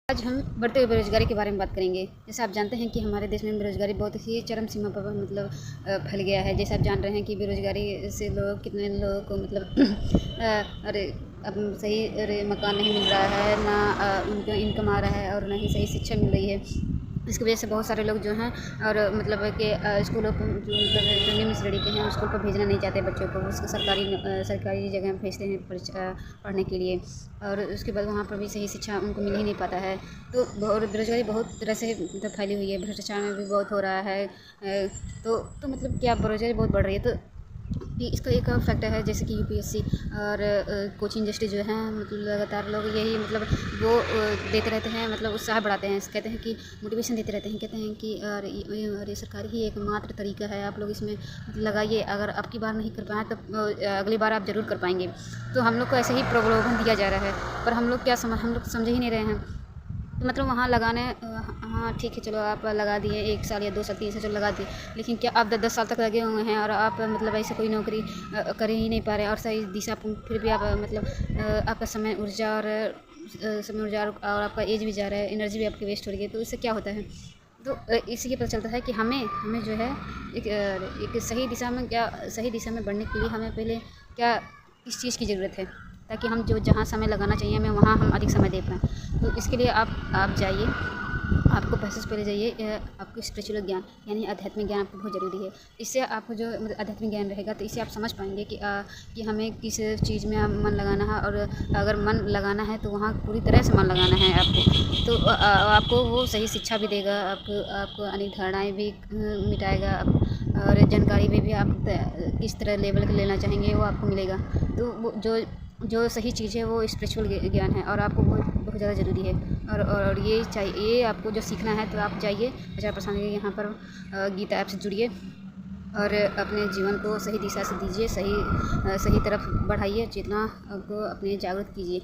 आज हम बढ़ते हुए बेरोज़गारी के बारे में बात करेंगे। जैसे आप जानते हैं कि हमारे देश में बेरोज़गारी बहुत ही चरम सीमा पर फैल गया है। जैसे आप जान रहे हैं कि बेरोज़गारी से कितने लोगों को अरे अब सही मकान नहीं मिल रहा है, ना उनको इनकम आ रहा है और ना ही सही शिक्षा मिल रही है। इसकी वजह से बहुत सारे लोग जो हैं और मतलब कि स्कूलों को जो निम्न श्रेणी के हैं स्कूल पर भेजना नहीं चाहते बच्चों को। उसको सरकारी जगह में भेजते हैं पढ़ने के लिए, और उसके बाद वहाँ पर भी सही शिक्षा उनको मिल ही नहीं पाता है। तो बेरोज़गारी बहुत तरह से मतलब फैली हुई है। भ्रष्टाचार में भी बहुत हो रहा है। तो मतलब क्या बेरोज़गारी बहुत बढ़ रही है। तो इसका एक और फैक्टर है जैसे कि यूपीएससी और कोचिंग इंडस्ट्री जो है, मतलब लगातार लोग यही मतलब वो देते रहते हैं, मतलब उत्साह बढ़ाते हैं। कहते हैं कि मोटिवेशन देते रहते हैं, कहते हैं कि और ये सरकारी ही एकमात्र तरीका है, आप लोग इसमें लगाइए, अगर अब की बार नहीं कर पाए तो अगली बार आप ज़रूर कर पाएंगे। तो हम लोग को ऐसे ही प्रलोभन दिया जा रहा है, पर हम लोग समझ ही नहीं रहे हैं। तो मतलब वहाँ लगाने हाँ ठीक है, चलो आप लगा दिए 1 साल या 2 साल 3 साल चलो लगा दिए, लेकिन क्या आप 10 साल तक लगे हुए हैं और आप मतलब ऐसे कोई नौकरी कर ही नहीं पा रहे और सही दिशा फिर भी आप मतलब आपका समय ऊर्जा और आपका एज भी जा रहा है, एनर्जी भी आपकी वेस्ट हो रही है। तो इससे क्या होता है, तो इससे ये पता चलता है कि हमें जो है एक सही दिशा में बढ़ने के लिए हमें पहले क्या किस चीज़ की ज़रूरत है, ताकि हम जहाँ समय लगाना चाहिए हमें वहाँ हम अधिक समय दे पाएँ। तो इसके लिए आप जाइए, आपको पैसे से पहले जाइए, आपको स्पिरिचुअल ज्ञान यानी आध्यात्मिक ज्ञान आपको बहुत ज़रूरी है। इससे आपको जो मतलब आध्यात्मिक ज्ञान रहेगा तो इससे आप समझ पाएंगे कि हमें किस चीज़ में मन लगाना है, और अगर मन लगाना है तो वहाँ पूरी तरह से मन लगाना है आपको। तो आपको वो सही शिक्षा भी देगा, आपको अनेक धारणाएँ भी मिटाएगा, और जानकारी भी आप किस तरह लेवल का लेना चाहेंगे वो आपको मिलेगा। तो वो जो सही चीज़ है वो स्पिरिचुअल ज्ञान है, और आपको बहुत ज़्यादा ज़रूरी है। और ये आपको जो सीखना है तो आप जाइए आचार्य प्रशांत के यहाँ पर गीता ऐप से जुड़िए और अपने जीवन को सही दिशा से दीजिए, सही तरफ बढ़ाइए, चेतना को अपने जागृत कीजिए।